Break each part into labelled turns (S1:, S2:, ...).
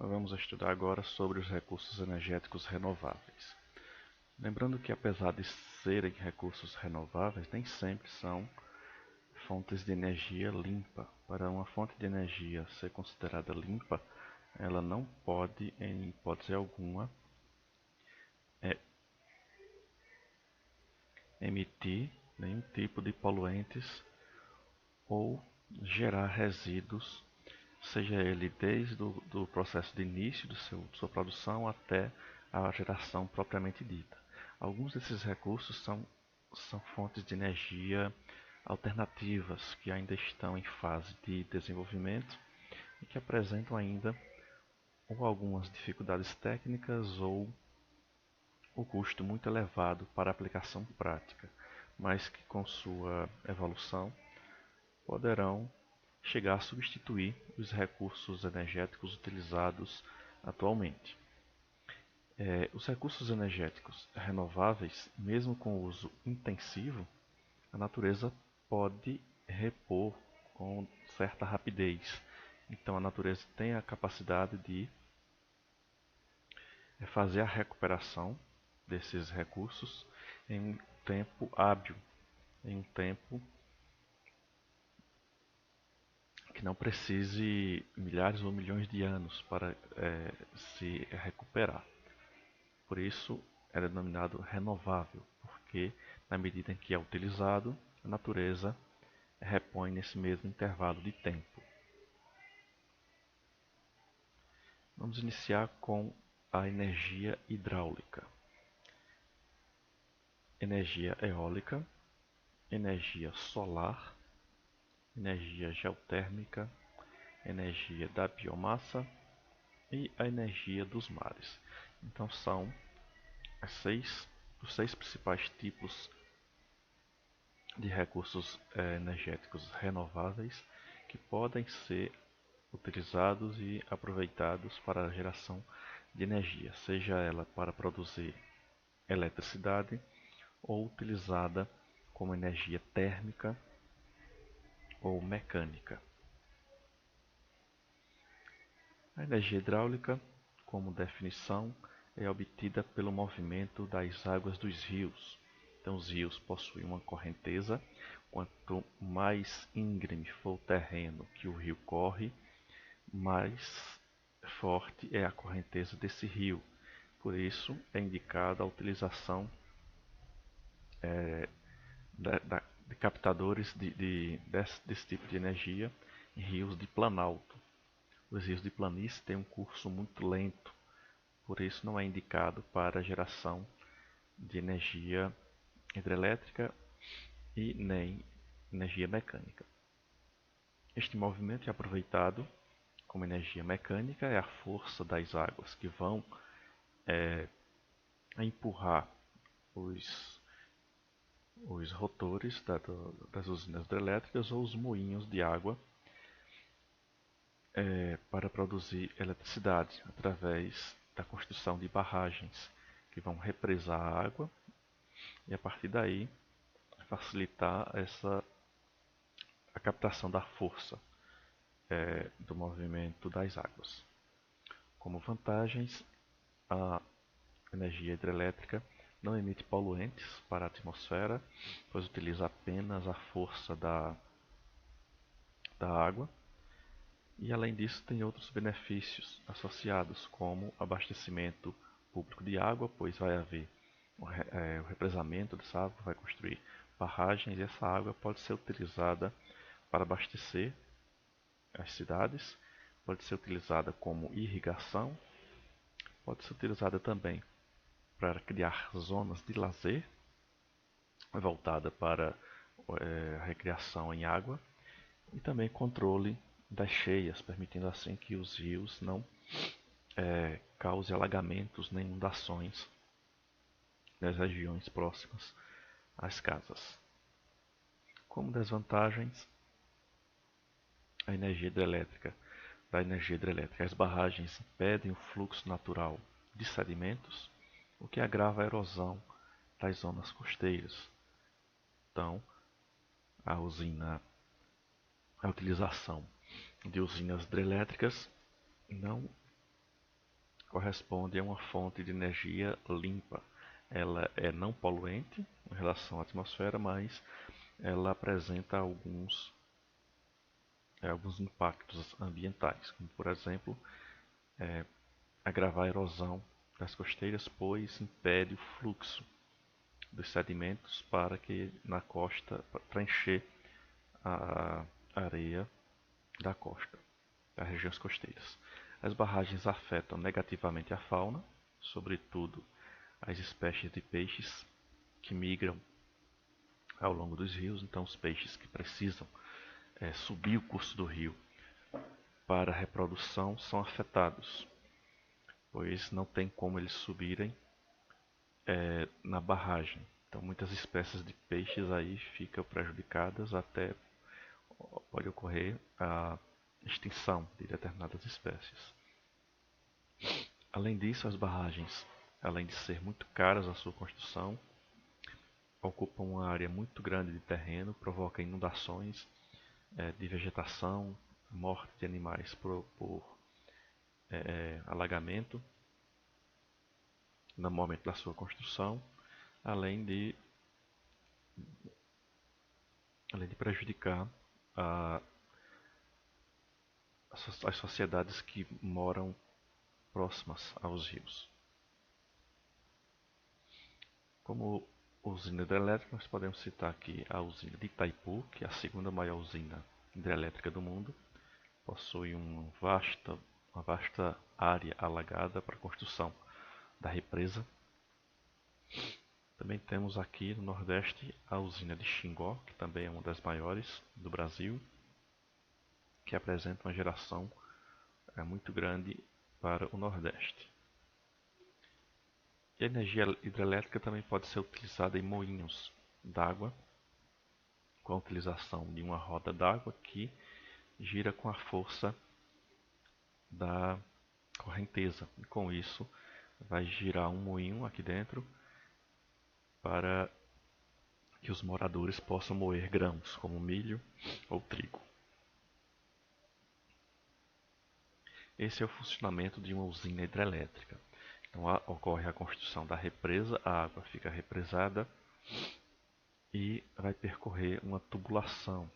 S1: Nós vamos estudar agora sobre os recursos energéticos renováveis. Lembrando que apesar de serem recursos renováveis, nem sempre são fontes de energia limpa. Para uma fonte de energia ser considerada limpa, ela não pode, em hipótese alguma, emitir nenhum tipo de poluentes ou gerar resíduos, seja ele desde o processo de início de sua produção até a geração propriamente dita. Alguns desses recursos são fontes de energia alternativas que ainda estão em fase de desenvolvimento e que apresentam ainda ou algumas dificuldades técnicas ou o custo muito elevado para a aplicação prática, mas que com sua evolução poderão chegar a substituir os recursos energéticos utilizados atualmente. Os recursos energéticos renováveis, mesmo com uso intensivo, a natureza pode repor com certa rapidez. Então a natureza tem a capacidade de fazer a recuperação desses recursos em um tempo hábil, em um tempo que não precise milhares ou milhões de anos para se recuperar. Por isso é denominado renovável, porque na medida em que é utilizado, a natureza repõe nesse mesmo intervalo de tempo. Vamos iniciar com a energia hidráulica. Energia eólica, energia solar, energia geotérmica, energia da biomassa e a energia dos mares. Então são os seis principais tipos de recursos energéticos renováveis que podem ser utilizados e aproveitados para a geração de energia, seja ela para produzir eletricidade ou utilizada como energia térmica ou mecânica. A energia hidráulica, como definição, é obtida pelo movimento das águas dos rios. Então, os rios possuem uma correnteza. Quanto mais íngreme for o terreno que o rio corre, mais forte é a correnteza desse rio. Por isso, é indicada a utilização de captadores desse tipo de energia em rios de planalto. Os rios de planície têm um curso muito lento, por isso não é indicado para a geração de energia hidrelétrica e nem energia mecânica. Este movimento é aproveitado como energia mecânica, é a força das águas que vão empurrar os rotores das usinas hidrelétricas ou os moinhos de água para produzir eletricidade através da construção de barragens que vão represar a água e a partir daí facilitar a captação da força do movimento das águas. Como vantagens, a energia hidrelétrica não emite poluentes para a atmosfera, pois utiliza apenas a força da água. E além disso, tem outros benefícios associados, como abastecimento público de água, pois vai haver o represamento dessa água, vai construir barragens e essa água pode ser utilizada para abastecer as cidades, pode ser utilizada como irrigação, pode ser utilizada também para criar zonas de lazer voltada para a recreação em água e também controle das cheias, permitindo assim que os rios não causem alagamentos nem inundações nas regiões próximas às casas. Como desvantagens, da energia hidrelétrica, as barragens impedem o fluxo natural de sedimentos, o que agrava a erosão das zonas costeiras. Então, a utilização de usinas hidrelétricas não corresponde a uma fonte de energia limpa. Ela é não poluente em relação à atmosfera, mas ela apresenta alguns impactos ambientais, como por exemplo, agravar a erosão das costeiras, pois impede o fluxo dos sedimentos para que na costa, para encher a areia da costa, das regiões costeiras. As barragens afetam negativamente a fauna, sobretudo as espécies de peixes que migram ao longo dos rios. Então, os peixes que precisam subir o curso do rio para a reprodução são afetados, pois não tem como eles subirem na barragem. Então, muitas espécies de peixes aí ficam prejudicadas, até pode ocorrer a extinção de determinadas espécies. Além disso, as barragens, além de ser muito caras a sua construção, ocupam uma área muito grande de terreno, provocam inundações de vegetação, morte de animais por alagamento no momento da sua construção, além de prejudicar a, as sociedades que moram próximas aos rios. Como usina hidrelétrica, nós podemos citar aqui a usina de Itaipu, que é a segunda maior usina hidrelétrica do mundo. Possui uma vasta área alagada para a construção da represa. Também temos aqui no Nordeste a usina de Xingó, que também é uma das maiores do Brasil, que apresenta uma geração muito grande para o Nordeste. E a energia hidrelétrica também pode ser utilizada em moinhos d'água, com a utilização de uma roda d'água que gira com a força da correnteza. E com isso, vai girar um moinho aqui dentro para que os moradores possam moer grãos, como milho ou trigo. Esse é o funcionamento de uma usina hidrelétrica. Então ocorre a construção da represa, a água fica represada e vai percorrer uma tubulação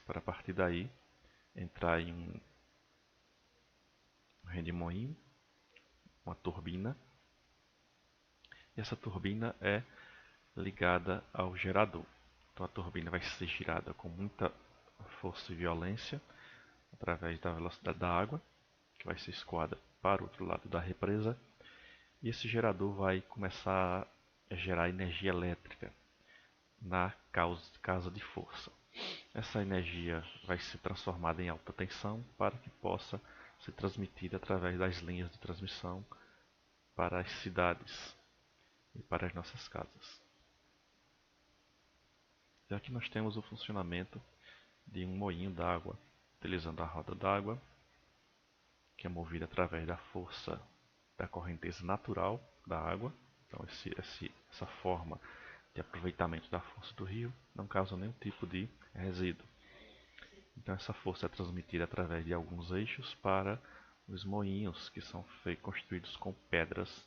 S1: para a partir daí entrar em um redemoinho, uma turbina. E essa turbina é ligada ao gerador. Então a turbina vai ser girada com muita força e violência através da velocidade da água, que vai ser escoada para o outro lado da represa. E esse gerador vai começar a gerar energia elétrica na casa de força. Essa energia vai ser transformada em alta tensão para que possa ser transmitida através das linhas de transmissão para as cidades e para as nossas casas. E aqui nós temos o funcionamento de um moinho d'água, utilizando a roda d'água, que é movida através da força da correnteza natural da água. Então essa forma de aproveitamento da força do rio não causa nenhum tipo de resíduo. Então essa força é transmitida através de alguns eixos para os moinhos, que são construídos com pedras,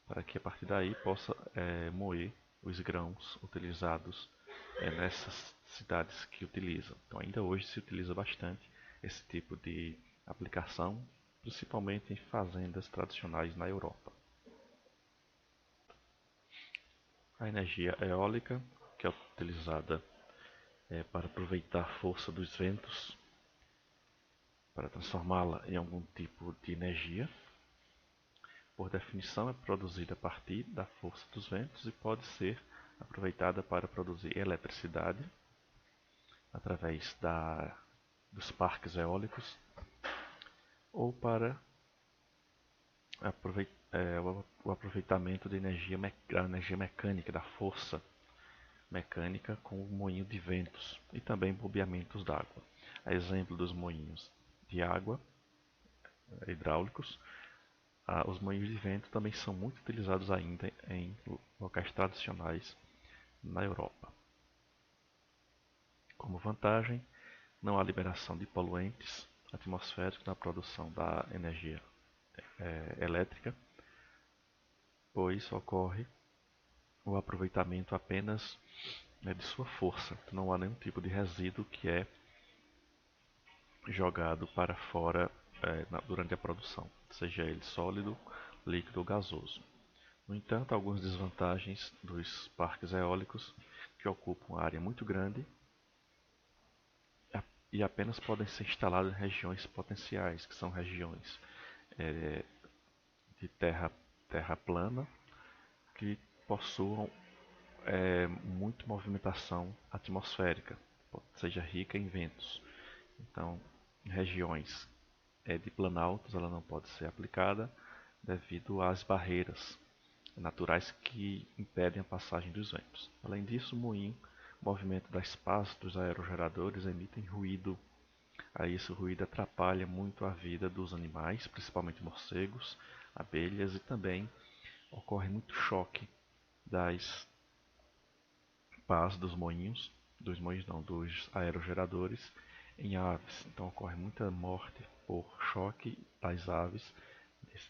S1: para que a partir daí possa moer os grãos utilizados nessas cidades que utilizam. Então ainda hoje se utiliza bastante esse tipo de aplicação, principalmente em fazendas tradicionais na Europa. A energia eólica, que é utilizada para aproveitar a força dos ventos, para transformá-la em algum tipo de energia. Por definição, é produzida a partir da força dos ventos e pode ser aproveitada para produzir eletricidade através dos parques eólicos ou para o aproveitamento da energia mecânica, da força mecânica com o moinho de ventos e também bombeamentos d'água. A exemplo dos moinhos de água hidráulicos, os moinhos de vento também são muito utilizados ainda em locais tradicionais na Europa. Como vantagem, não há liberação de poluentes atmosféricos na produção da energia elétrica, pois ocorre o aproveitamento apenas de sua força. Não há nenhum tipo de resíduo que é jogado para fora durante a produção, seja ele sólido, líquido ou gasoso. No entanto, algumas desvantagens dos parques eólicos que ocupam uma área muito grande e apenas podem ser instalados em regiões potenciais, que são regiões de terra plana, que possuam muita movimentação atmosférica, seja rica em ventos. Então, em regiões de planaltos ela não pode ser aplicada devido às barreiras naturais que impedem a passagem dos ventos. Além disso, o moinho, o movimento das pás dos aerogeradores emitem ruído. Aí esse ruído atrapalha muito a vida dos animais, principalmente morcegos, abelhas, e também ocorre muito choque das pás dos moinhos não, dos aerogeradores em aves. Então ocorre muita morte por choque das aves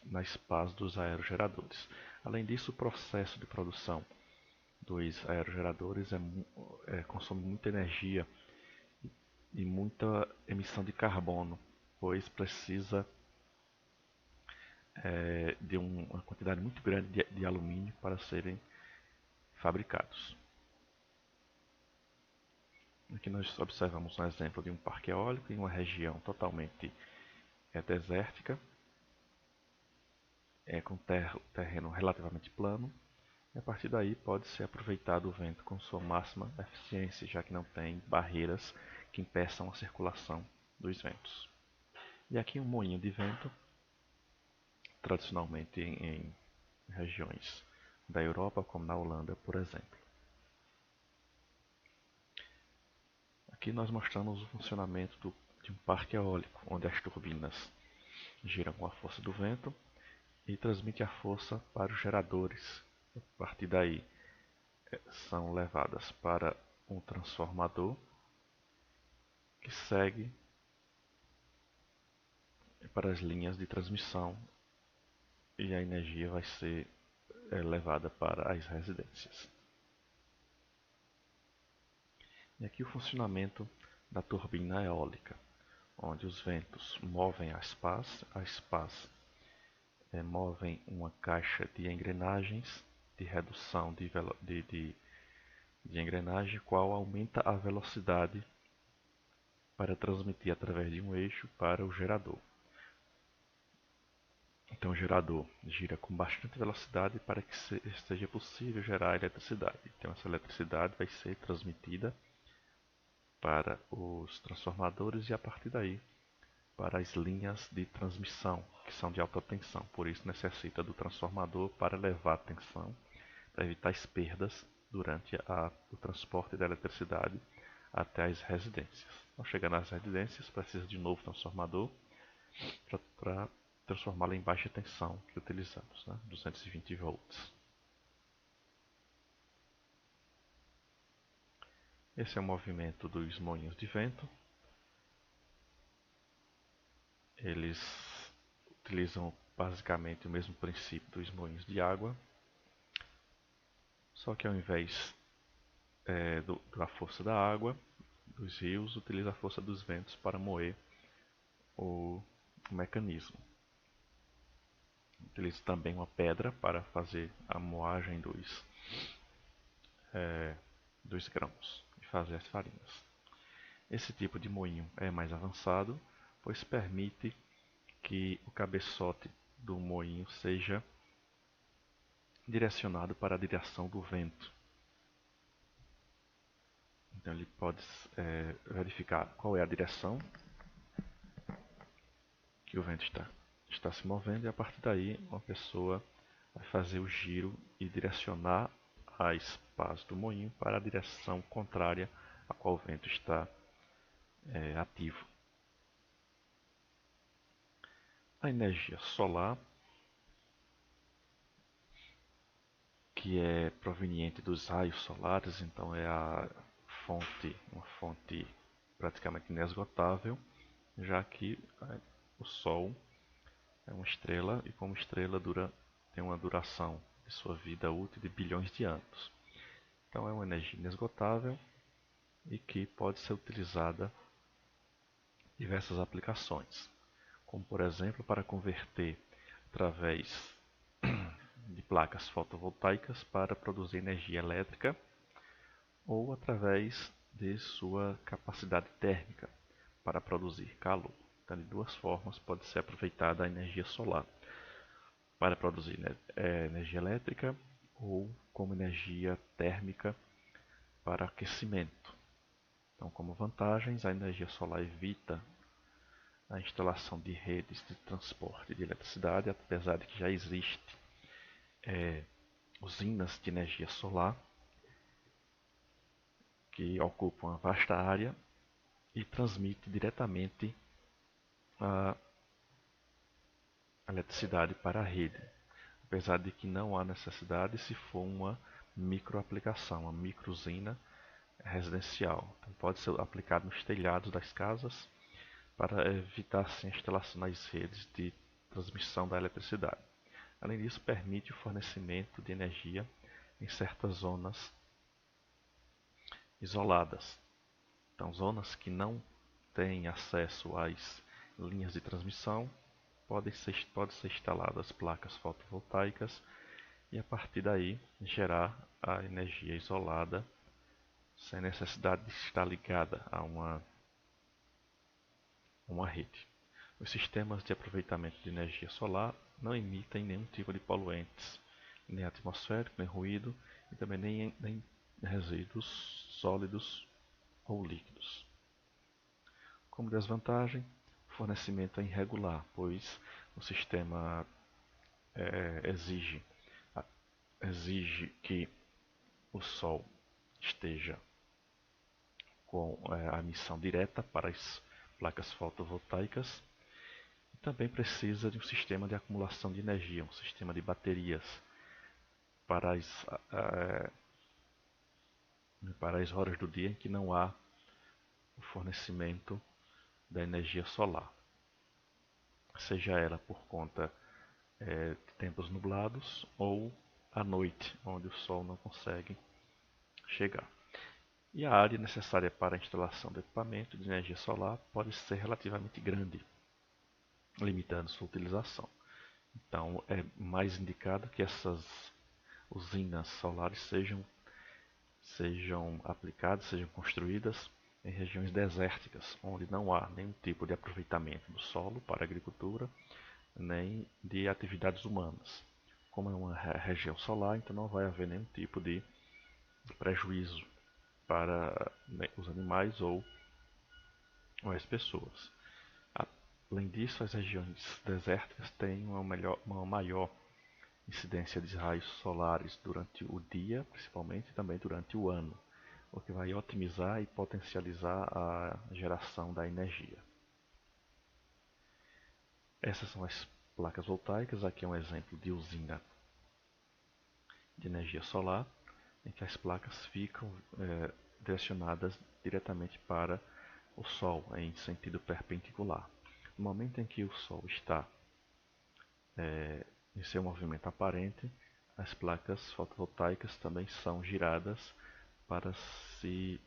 S1: nas pás dos aerogeradores. Além disso, o processo de produção dos aerogeradores consome muita energia e muita emissão de carbono, pois precisa de uma quantidade muito grande de alumínio para serem fabricados. Aqui nós observamos um exemplo de um parque eólico em uma região totalmente desértica, com terreno relativamente plano, e a partir daí pode ser aproveitado o vento com sua máxima eficiência, já que não tem barreiras que impeçam a circulação dos ventos. E aqui um moinho de vento, tradicionalmente em regiões da Europa, como na Holanda, por exemplo. Aqui nós mostramos o funcionamento de um parque eólico, onde as turbinas giram com a força do vento e transmitem a força para os geradores. A partir daí são levadas para um transformador que segue para as linhas de transmissão e a energia vai ser levada para as residências. E aqui o funcionamento da turbina eólica, onde os ventos movem as pás movem uma caixa de engrenagens de redução de engrenagem, qual aumenta a velocidade para transmitir através de um eixo para o gerador. Então o gerador gira com bastante velocidade para que seja possível gerar eletricidade. Então essa eletricidade vai ser transmitida para os transformadores e a partir daí para as linhas de transmissão, que são de alta tensão. Por isso necessita do transformador para levar a tensão, para evitar as perdas durante o transporte da eletricidade até as residências. Ao chegar nas residências, precisa de novo transformador para transformá-la em baixa tensão que utilizamos, 220 volts. Esse é o movimento dos moinhos de vento. Eles utilizam basicamente o mesmo princípio dos moinhos de água, só que ao invés da força da água, dos rios, utiliza a força dos ventos para moer o mecanismo. Utiliza também uma pedra para fazer a moagem dos grãos e fazer as farinhas. Esse tipo de moinho é mais avançado, pois permite que o cabeçote do moinho seja direcionado para a direção do vento. Então ele pode verificar qual é a direção que o vento está se movendo e a partir daí uma pessoa vai fazer o giro e direcionar as pás do moinho para a direção contrária a qual o vento está ativo. A energia solar, que é proveniente dos raios solares, então é uma fonte praticamente inesgotável, já que o Sol É uma estrela e como estrela tem uma duração de sua vida útil de bilhões de anos. Então é uma energia inesgotável e que pode ser utilizada em diversas aplicações, como por exemplo para converter através de placas fotovoltaicas para produzir energia elétrica ou através de sua capacidade térmica para produzir calor. Então, de duas formas pode ser aproveitada a energia solar para produzir energia elétrica ou como energia térmica para aquecimento. Então, como vantagens, a energia solar evita a instalação de redes de transporte de eletricidade, apesar de que já existe usinas de energia solar que ocupam uma vasta área e transmite diretamente a eletricidade para a rede, apesar de que não há necessidade se for uma microaplicação, uma microusina residencial. Então, pode ser aplicado nos telhados das casas para evitar assim, a instalação nas redes de transmissão da eletricidade. Além disso, permite o fornecimento de energia em certas zonas isoladas. Então, zonas que não têm acesso às linhas de transmissão, podem ser instaladas placas fotovoltaicas e a partir daí gerar a energia isolada sem necessidade de estar ligada a uma rede. Os sistemas de aproveitamento de energia solar não emitem nenhum tipo de poluentes, nem atmosférico, nem ruído e também nem resíduos sólidos ou líquidos. Como desvantagem, o fornecimento é irregular, pois o sistema exige, exige que o Sol esteja com a emissão direta para as placas fotovoltaicas e também precisa de um sistema de acumulação de energia, um sistema de baterias para para as horas do dia em que não há o fornecimento da energia solar, seja ela por conta de tempos nublados ou à noite, onde o sol não consegue chegar. E a área necessária para a instalação do equipamento de energia solar pode ser relativamente grande, limitando sua utilização. Então, é mais indicado que essas usinas solares sejam aplicadas, sejam construídas em regiões desérticas, onde não há nenhum tipo de aproveitamento do solo para a agricultura, nem de atividades humanas. Como é uma região solar, então não vai haver nenhum tipo de prejuízo para os animais ou as pessoas. Além disso, as regiões desérticas têm uma maior incidência de raios solares durante o dia, principalmente, e também durante o ano, o que vai otimizar e potencializar a geração da energia. Essas são as placas voltaicas. Aqui é um exemplo de usina de energia solar, em que as placas ficam direcionadas diretamente para o Sol em sentido perpendicular. No momento em que o Sol está em seu movimento aparente, as placas fotovoltaicas também são giradas para se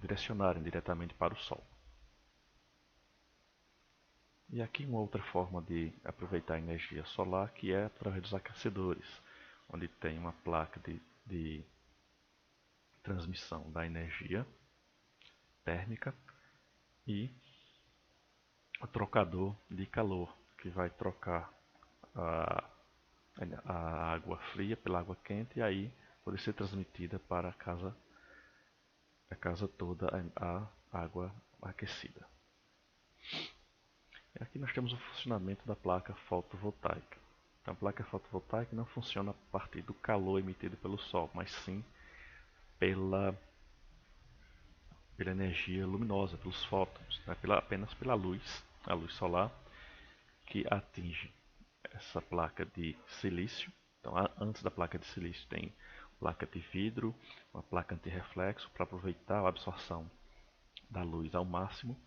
S1: direcionarem diretamente para o Sol. E aqui uma outra forma de aproveitar a energia solar, que é através dos aquecedores, onde tem uma placa de transmissão da energia térmica e o trocador de calor, que vai trocar a, a água fria pela água quente e aí pode ser transmitida para a casa toda a água aquecida. E aqui nós temos o funcionamento da placa fotovoltaica. Então, a placa fotovoltaica não funciona a partir do calor emitido pelo Sol, mas sim pela energia luminosa, pelos fótons, né? Apenas pela luz, a luz solar, que atinge essa placa de silício. Então, antes da placa de silício tem placa de vidro, uma placa antirreflexo para aproveitar a absorção da luz ao máximo.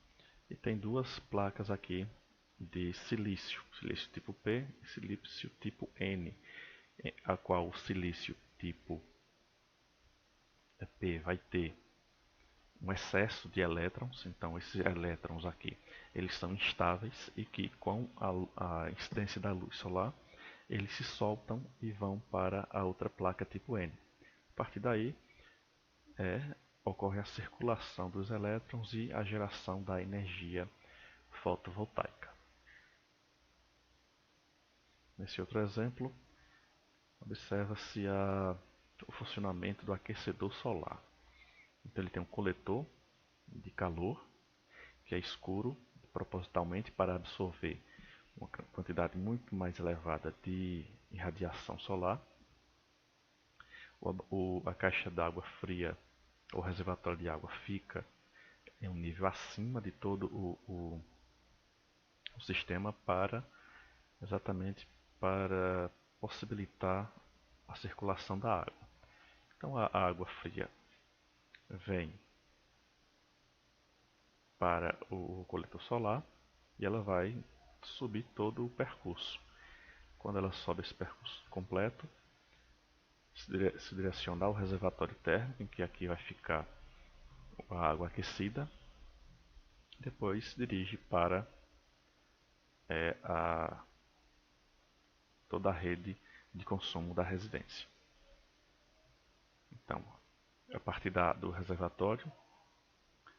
S1: E tem duas placas aqui de silício, silício tipo P e silício tipo N, a qual o silício tipo P vai ter um excesso de elétrons, então esses elétrons aqui eles são instáveis e que com a incidência da luz solar eles se soltam e vão para a outra placa tipo N. A partir daí ocorre a circulação dos elétrons e a geração da energia fotovoltaica. Nesse outro exemplo, observa-se o funcionamento do aquecedor solar. Então ele tem um coletor de calor, que é escuro, propositalmente para absorver uma quantidade muito mais elevada de irradiação solar. A caixa d'água fria, o reservatório de água, fica em um nível acima de todo o sistema exatamente para possibilitar a circulação da água. Então a água fria vem para o coletor solar e ela vai subir todo o percurso. Quando ela sobe esse percurso completo, se direciona ao reservatório térmico, em que aqui vai ficar a água aquecida. Depois se dirige para toda a rede de consumo da residência. Então, a partir do reservatório,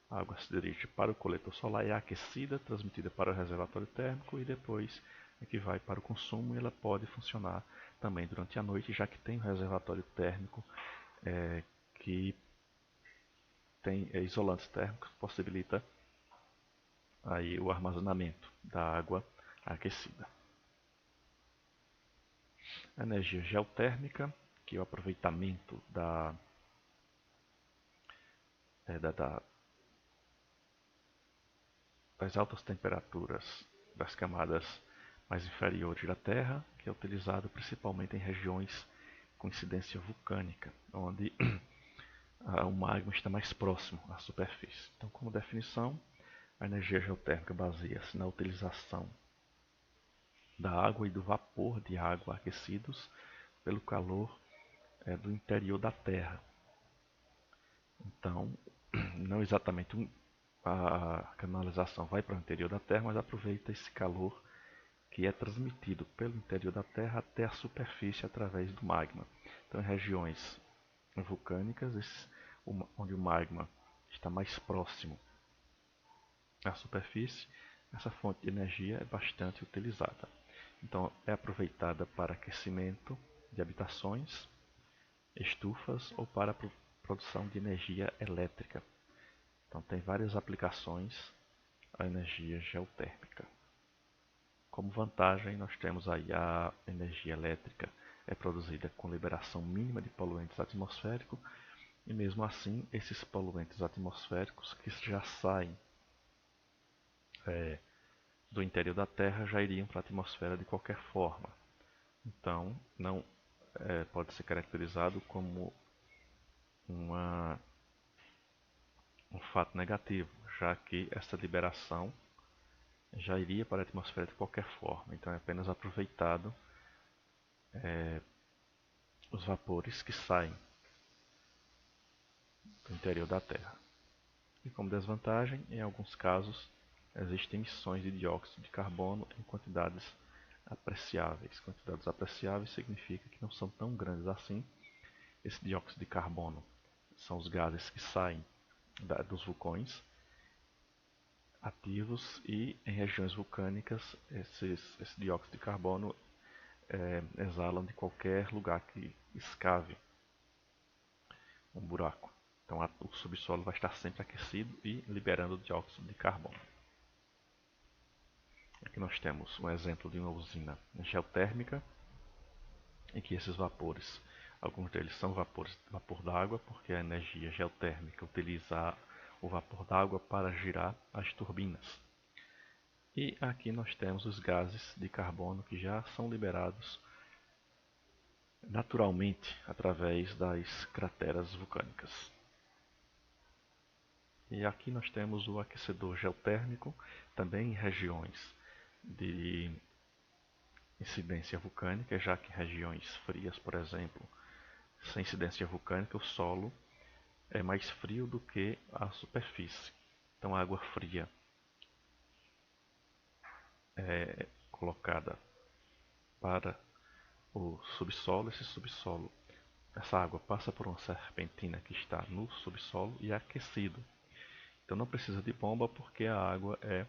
S1: a água se dirige para o coletor solar, é aquecida, transmitida para o reservatório térmico e depois é que vai para o consumo, e ela pode funcionar também durante a noite, já que tem o reservatório térmico que tem isolantes térmicos, que possibilita aí o armazenamento da água aquecida. A energia geotérmica, que é o aproveitamento das altas temperaturas das camadas mais inferiores da Terra, que é utilizado principalmente em regiões com incidência vulcânica, onde o magma está mais próximo à superfície. Então, como definição, a energia geotérmica baseia-se na utilização da água e do vapor de água aquecidos pelo calor do interior da Terra. Então, não exatamente a canalização vai para o interior da Terra, mas aproveita esse calor que é transmitido pelo interior da Terra até a superfície através do magma. Então, em regiões vulcânicas, onde o magma está mais próximo à superfície, essa fonte de energia é bastante utilizada. Então, é aproveitada para aquecimento de habitações, estufas ou para a produção de energia elétrica. Então, tem várias aplicações a energia geotérmica. Como vantagem, nós temos aí a energia elétrica é produzida com liberação mínima de poluentes atmosféricos, e mesmo assim, esses poluentes atmosféricos que já saem do interior da Terra já iriam para a atmosfera de qualquer forma. Então, não pode ser caracterizado como um fato negativo, já que essa liberação já iria para a atmosfera de qualquer forma. Então, é apenas aproveitado os vapores que saem do interior da Terra. E como desvantagem, em alguns casos, existem emissões de dióxido de carbono em quantidades apreciáveis. Quantidades apreciáveis significa que não são tão grandes assim. Esse dióxido de carbono são os gases que saem dos vulcões ativos, e em regiões vulcânicas esse dióxido de carbono exalam de qualquer lugar que escave um buraco. Então o subsolo vai estar sempre aquecido e liberando dióxido de carbono. Aqui nós temos um exemplo de uma usina geotérmica, em que esses vapores, alguns deles são vapor d'água, porque a energia geotérmica utiliza o vapor d'água para girar as turbinas. E aqui nós temos os gases de carbono que já são liberados naturalmente através das crateras vulcânicas. E aqui nós temos o aquecedor geotérmico, também em regiões de incidência vulcânica, já que em regiões frias, por exemplo, sem incidência vulcânica, o solo é mais frio do que a superfície. Então a água fria é colocada para o subsolo, essa água passa por uma serpentina que está no subsolo e é aquecido. Então não precisa de bomba porque a água é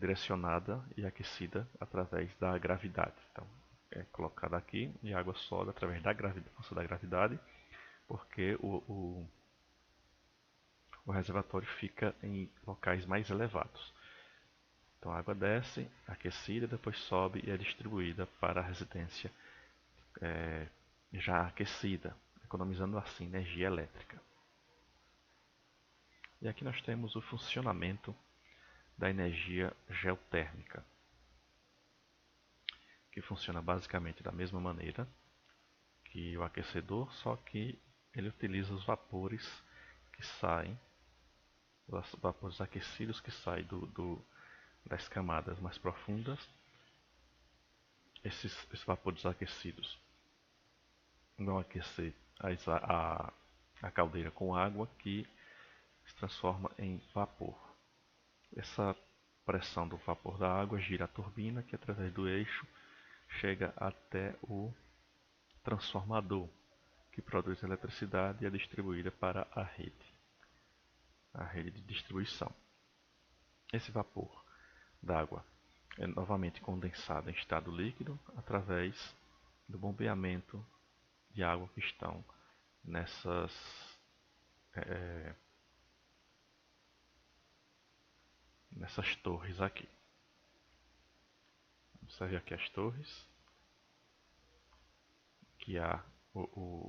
S1: direcionada e aquecida através da gravidade. Então é colocada aqui e a água sobe através da força da gravidade, porque o reservatório fica em locais mais elevados. Então a água desce, aquecida, depois sobe e é distribuída para a residência já aquecida, economizando assim energia elétrica. E aqui nós temos o funcionamento da energia geotérmica, que funciona basicamente da mesma maneira que o aquecedor, só que ele utiliza os vapores que saem, os vapores aquecidos que saem das camadas mais profundas. Esses vapores aquecidos vão aquecer a caldeira com água que se transforma em vapor. Essa pressão do vapor da água gira a turbina que através do eixo chega até o transformador que produz eletricidade e é distribuída para a rede de distribuição. Esse vapor d'água é novamente condensado em estado líquido através do bombeamento de água que estão nessas nessas torres aqui. Observe aqui as torres, que há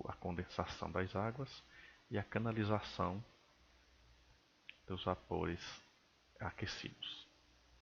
S1: a condensação das águas e a canalização dos vapores aquecidos.